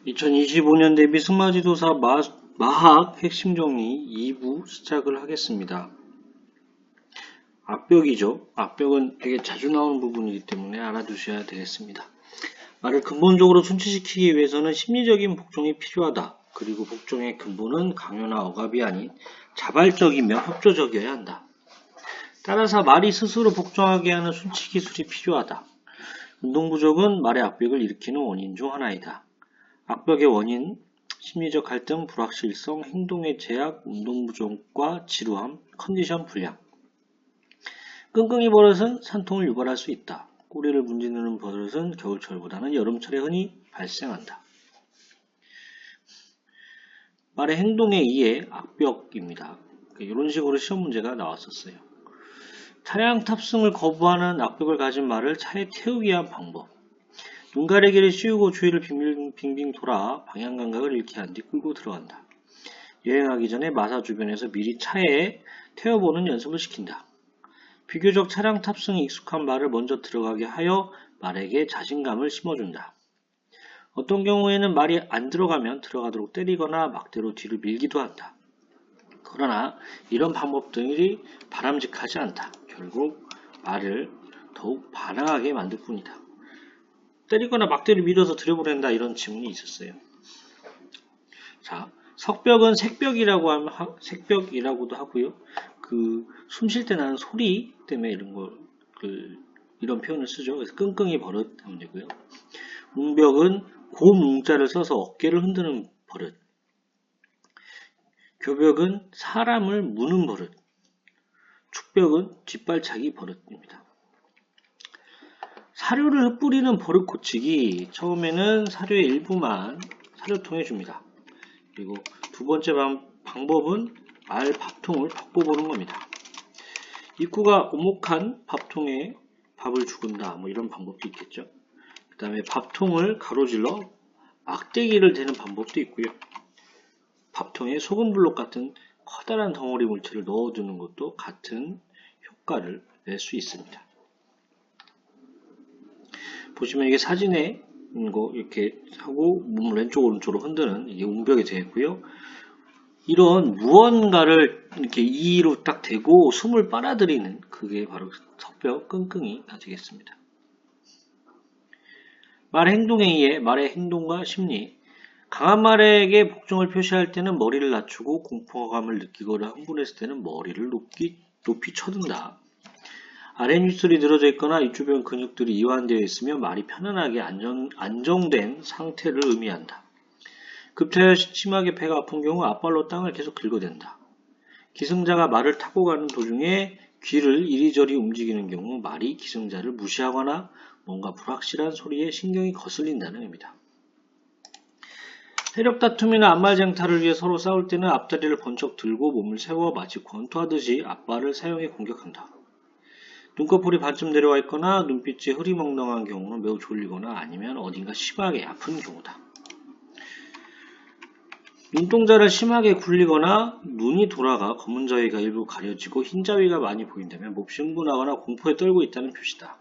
2025년 대비 승마지도사 마학 핵심 정리 2부 시작을 하겠습니다. 앞벽이죠. 앞벽은 되게 자주 나오는 부분이기 때문에 알아두셔야 되겠습니다. 말을 근본적으로 순치시키기 위해서는 심리적인 복종이 필요하다. 그리고 복종의 근본은 강요나 억압이 아닌 자발적이며 협조적이어야 한다. 따라서 말이 스스로 복종하게 하는 순치 기술이 필요하다. 운동 부족은 말의 압벽을 일으키는 원인 중 하나이다. 압벽의 원인, 심리적 갈등, 불확실성, 행동의 제약, 운동 부족과 지루함, 컨디션 불량. 끙끙이 버릇은 산통을 유발할 수 있다. 꼬리를 문지르는 버릇은 겨울철보다는 여름철에 흔히 발생한다. 말의 행동에 의해 압벽입니다. 이런 식으로 시험 문제가 나왔었어요. 차량 탑승을 거부하는 압벽을 가진 말을 차에 태우기 위한 방법. 눈 가리기를 씌우고 주위를 빙빙 돌아 방향 감각을 잃게 한 뒤 끌고 들어간다. 여행하기 전에 마사 주변에서 미리 차에 태워보는 연습을 시킨다. 비교적 차량 탑승에 익숙한 말을 먼저 들어가게 하여 말에게 자신감을 심어준다. 어떤 경우에는 말이 안 들어가면 들어가도록 때리거나 막대로 뒤를 밀기도 한다. 그러나 이런 방법들이 바람직하지 않다. 결국 말을 더욱 반항하게 만들 뿐이다. 때리거나 막대를 밀어서 들여보낸다 이런 지문이 있었어요. 자, 석벽은 색벽이라고도 하고요. 숨 쉴 때 나는 소리 때문에 이런 표현을 쓰죠. 그래서 끙끙이 버릇 하면 되고요. 웅벽은 고뭉자를 써서 어깨를 흔드는 버릇. 교벽은 사람을 무는 버릇. 축벽은 뒷발차기 버릇입니다. 사료를 흩뿌리는 버릇 고치기. 처음에는 사료의 일부만 사료통에 줍니다. 그리고 두 번째 방법은 알 밥통을 바꿔보는 겁니다. 입구가 오목한 밥통에 밥을 주근다. 이런 방법도 있겠죠. 그 다음에 밥통을 가로질러 막대기를 대는 방법도 있고요. 밥통에 소금블록 같은 커다란 덩어리 물체를 넣어두는 것도 같은 효과를 낼 수 있습니다. 보시면 이게 사진에 있는 거 이렇게 하고 몸을 왼쪽 오른쪽으로 흔드는 이게 웅벽이 되어 있고요. 이런 무언가를 이렇게 이로 딱 대고 숨을 빨아들이는 그게 바로 석벽 끙끙이가 되겠습니다. 말의 행동에 의해 말의 행동과 심리. 강한 말에게 복종을 표시할 때는 머리를 낮추고 공포감을 느끼거나 흥분했을 때는 머리를 높이 쳐든다. 아랫입술이 늘어져 있거나 입 주변 근육들이 이완되어 있으며 말이 편안하게 안정된 상태를 의미한다. 급하여 심하게 배가 아픈 경우 앞발로 땅을 계속 긁어댄다. 기승자가 말을 타고 가는 도중에 귀를 이리저리 움직이는 경우 말이 기승자를 무시하거나 뭔가 불확실한 소리에 신경이 거슬린다는 의미다. 세력 다툼이나 앞말쟁탈을 위해 서로 싸울 때는 앞다리를 번쩍 들고 몸을 세워 마치 권투하듯이 앞발을 사용해 공격한다. 눈꺼풀이 반쯤 내려와 있거나 눈빛이 흐리멍덩한 경우는 매우 졸리거나 아니면 어딘가 심하게 아픈 경우다. 눈동자를 심하게 굴리거나 눈이 돌아가 검은 자위가 일부 가려지고 흰 자위가 많이 보인다면 몹시 흥분하거나 공포에 떨고 있다는 표시다.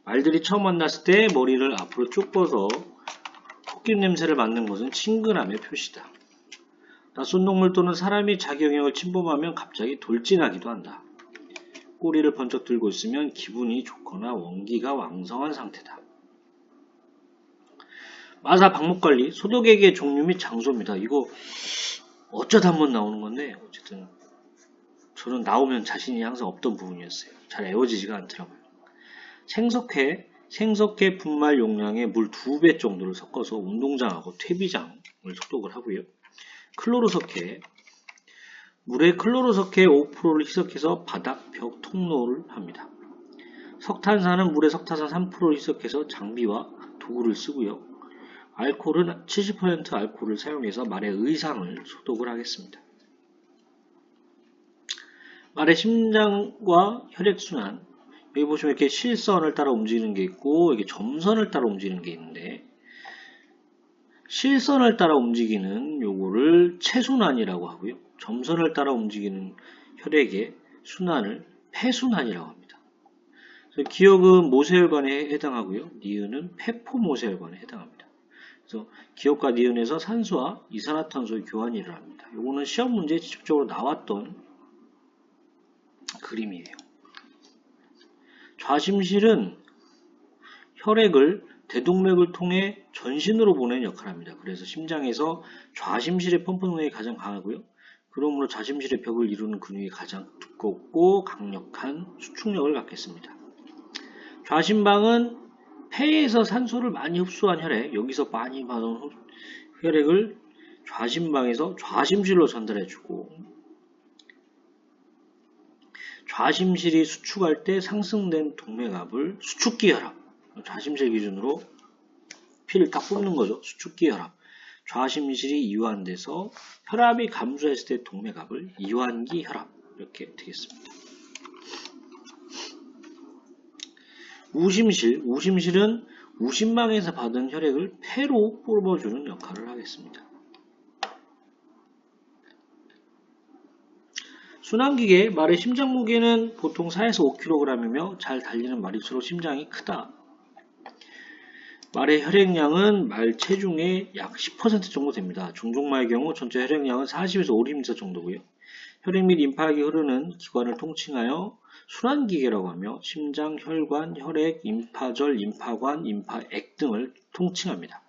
말들이 처음 만났을 때 머리를 앞으로 쭉 뻗어 콧김 냄새를 맡는 것은 친근함의 표시다. 낯선 동물 또는 사람이 자기 영역을 침범하면 갑자기 돌진하기도 한다. 꼬리를 번쩍 들고 있으면 기분이 좋거나 원기가 왕성한 상태다. 마사 방목관리, 소독액의 종류 및 장소입니다. 이거 어쩌다 한번 나오는 건데 어쨌든 저는 나오면 자신이 항상 없던 부분이었어요. 잘 애워지지가 않더라고요. 생석회 분말 용량의 물 2배 정도를 섞어서 운동장하고 퇴비장을 소독을 하고요. 클로로석회, 물에 클로로석회 5%를 희석해서 바닥, 벽, 통로를 합니다. 석탄산은 물에 석탄산 3%를 희석해서 장비와 도구를 쓰고요. 알코올은 70% 알코올을 사용해서 말의 의상을 소독을 하겠습니다. 말의 심장과 혈액순환, 여기 보시면 이렇게 실선을 따라 움직이는 게 있고 이게 점선을 따라 움직이는 게 있는데 실선을 따라 움직이는 요거를 체순환이라고 하고요. 점선을 따라 움직이는 혈액의 순환을 폐순환이라고 합니다. 그래서 기억은 모세혈관에 해당하고요. 니은은 폐포모세혈관에 해당합니다. 그래서 기억과 니은에서 산소와 이산화탄소의 교환이 일어납니다. 요거는 시험 문제에 직접적으로 나왔던 그림이에요. 좌심실은 혈액을 대동맥을 통해 전신으로 보내는 역할을 합니다. 그래서 심장에서 좌심실의 펌프 능력이 가장 강하고요. 그러므로 좌심실의 벽을 이루는 근육이 가장 두껍고 강력한 수축력을 갖겠습니다. 좌심방은 폐에서 산소를 많이 흡수한 혈액, 여기서 많이 받은 혈액을 좌심방에서 좌심실로 전달해주고, 좌심실이 수축할 때 상승된 동맥압을 수축기 혈압, 좌심실 기준으로 피를 딱 뽑는 거죠. 수축기 혈압. 좌심실이 이완돼서 혈압이 감소했을 때 동맥압을 이완기 혈압, 이렇게 되겠습니다. 우심실은 우심방에서 받은 혈액을 폐로 뽑아주는 역할을 하겠습니다. 순환기계, 말의 심장 무게는 보통 4에서 5kg이며 잘 달리는 말일수록 심장이 크다. 말의 혈액량은 말 체중의 약 10% 정도 됩니다. 중종말의 경우 전체 혈액량은 40에서 50ml 정도고요. 혈액 및 림파液이 흐르는 기관을 통칭하여 순환기계라고 하며 심장, 혈관, 혈액, 림파절, 림파관, 림파액 등을 통칭합니다.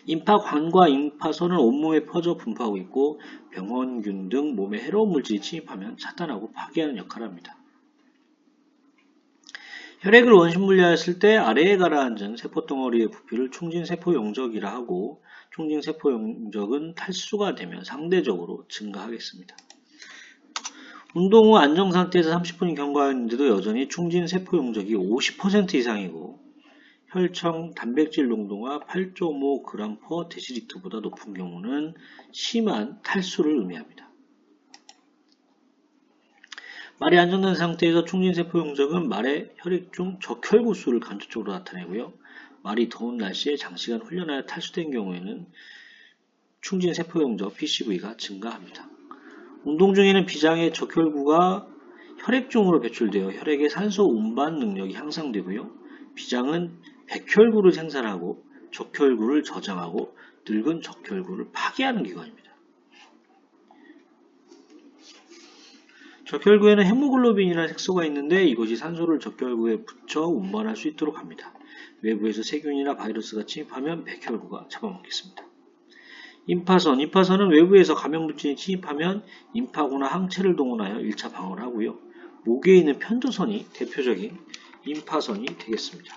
림파관과 림파선은 온몸에 퍼져 분포하고 있고 병원균 등 몸에 해로운 물질이 침입하면 차단하고 파괴하는 역할을 합니다. 혈액을 원심 분리하였을 때 아래에 가라앉은 세포덩어리의 부피를 충진세포용적이라 하고 충진세포용적은 탈수가 되면 상대적으로 증가하겠습니다. 운동 후 안정상태에서 30분이 경과했는데도 여전히 충진세포용적이 50% 이상이고 혈청 단백질 농도가 8.5g/dl보다 높은 경우는 심한 탈수를 의미합니다. 말이 안정된 상태에서 충진세포용적은 말의 혈액 중 적혈구수를 간접적으로 나타내고요. 말이 더운 날씨에 장시간 훈련하여 탈수된 경우에는 충진세포용적 PCV가 증가합니다. 운동 중에는 비장의 적혈구가 혈액 중으로 배출되어 혈액의 산소 운반 능력이 향상되고요. 비장은 백혈구를 생산하고 적혈구를 저장하고 늙은 적혈구를 파괴하는 기관입니다. 적혈구에는 헤모글로빈이라는 색소가 있는데 이것이 산소를 적혈구에 붙여 운반할 수 있도록 합니다. 외부에서 세균이나 바이러스가 침입하면 백혈구가 잡아먹겠습니다. 임파선은 외부에서 감염물질이 침입하면 임파구나 항체를 동원하여 1차 방어를 하고요. 목에 있는 편도선이 대표적인 임파선이 되겠습니다.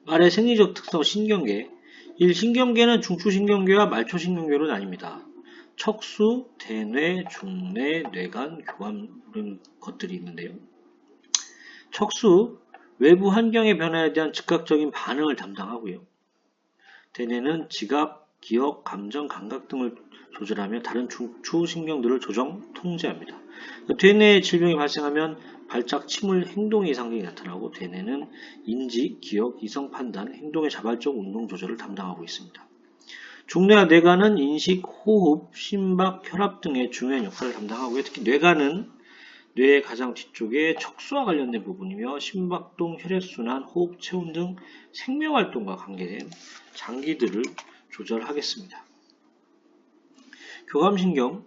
말의 생리적 특성 신경계. 1. 신경계는 중추신경계와 말초신경계로 나뉩니다. 척수, 대뇌, 중뇌, 뇌간, 교감 이런 것들이 있는데요. 척수, 외부 환경의 변화에 대한 즉각적인 반응을 담당하고요. 대뇌는 지각, 기억, 감정, 감각 등을 조절하며 다른 중추신경들을 조정, 통제합니다. 대뇌에 질병이 발생하면 발작, 침울, 행동의 이상이 나타나고 대뇌는 인지, 기억, 이성 판단, 행동의 자발적 운동 조절을 담당하고 있습니다. 중뇌와 뇌간은 인식, 호흡, 심박, 혈압 등의 중요한 역할을 담당하고요. 특히 뇌간은 뇌의 가장 뒤쪽에 척수와 관련된 부분이며 심박동, 혈액순환, 호흡, 체온 등 생명활동과 관계된 장기들을 조절하겠습니다. 교감신경,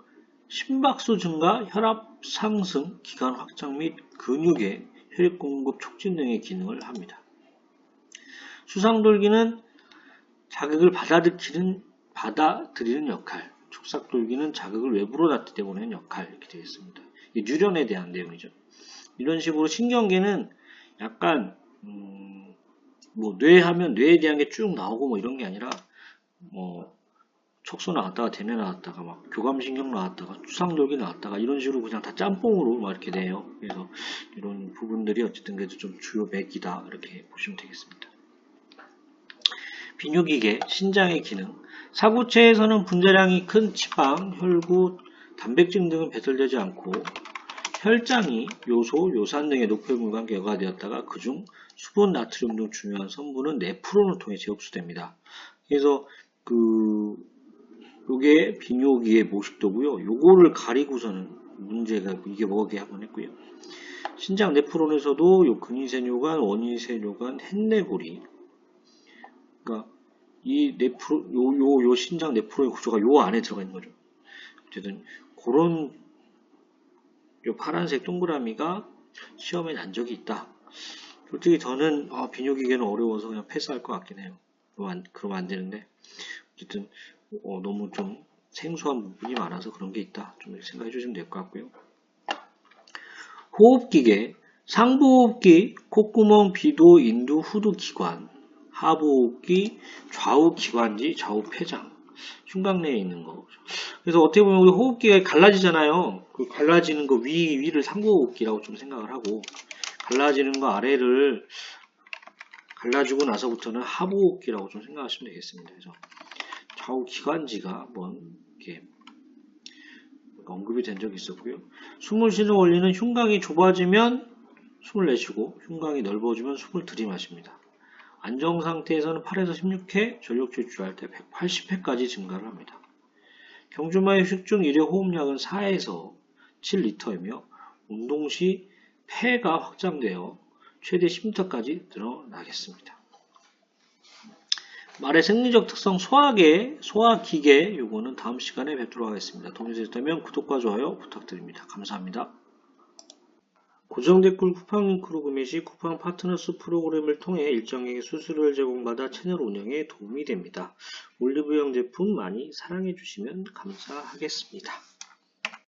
심박수 증가, 혈압 상승, 기관 확장 및 근육의 혈액 공급 촉진 등의 기능을 합니다. 수상돌기는 자극을 받아들이는 역할, 촉삭돌기는 자극을 외부로 낫대보내는 역할, 이렇게 되겠습니다. 이 뉴런에 대한 내용이죠. 이런 식으로 신경계는 약간 뇌 하면 뇌에 대한 게 쭉 나오고 이런 게 아니라 척수 나왔다가 대뇌 나왔다가 막 교감신경 나왔다가 수상돌기 나왔다가 이런 식으로 그냥 다 짬뽕으로 막 이렇게 돼요. 그래서 이런 부분들이 어쨌든 그래도 좀 주요 맥이다 이렇게 보시면 되겠습니다. 비뇨기계, 신장의 기능. 사구체에서는 분자량이 큰 지방, 혈구, 단백질 등은 배설되지 않고 혈장이 요소, 요산 등의 녹혈물과 결과되었다가 그중 수분, 나트륨 등 중요한 성분은 네프론을 통해 재흡수됩니다. 그래서 요게 비뇨기의 모식도고요. 요거를 가리고서는 문제가 이게 뭐게 한번 했고요. 신장 네프론에서도 요 근위세뇨관, 원위세뇨관, 햇내골이, 그러니까 이 요 신장 네프론의 구조가 요 안에 들어가 있는 거죠. 어쨌든 그런 요 파란색 동그라미가 시험에 난 적이 있다. 솔직히 저는 비뇨기계는 어려워서 그냥 패스할 것 같긴 해요. 그러면 안 되는데 어쨌든 너무 좀 생소한 부분이 많아서 그런 게 있다. 좀 이렇게 생각해 주시면 될 것 같고요. 호흡기계, 상부호흡기, 콧구멍, 비도, 인두, 후두 기관, 하부호흡기, 좌우 기관지, 좌우 폐장, 흉곽내에 있는 거. 그래서 어떻게 보면 우리 호흡기가 갈라지잖아요. 그 갈라지는 거 위를 상부호흡기라고 좀 생각을 하고, 갈라지는 거 아래를 갈라지고 나서부터는 하부호흡기라고 좀 생각하시면 되겠습니다. 그래서 좌우 기관지가 한번 이렇게 언급이 된 적이 있었고요. 숨을 쉬는 원리는 흉곽이 좁아지면 숨을 내쉬고 흉곽이 넓어지면 숨을 들이마십니다. 안정 상태에서는 8에서 16회, 전력 질주할 때 180회까지 증가를 합니다. 경주마의 휴식 중 일회 호흡량은 4에서 7리터이며 운동 시 폐가 확장되어 최대 10리터까지 늘어나겠습니다. 말의 생리적 특성 소화기계 요거는 다음 시간에 뵙도록 하겠습니다. 도움이 되셨다면 구독과 좋아요 부탁드립니다. 감사합니다. 고정 댓글 쿠팡 링크로 구매 시 쿠팡 파트너스 프로그램을 통해 일정액의 수수료를 제공받아 채널 운영에 도움이 됩니다. 올리브영 제품 많이 사랑해 주시면 감사하겠습니다.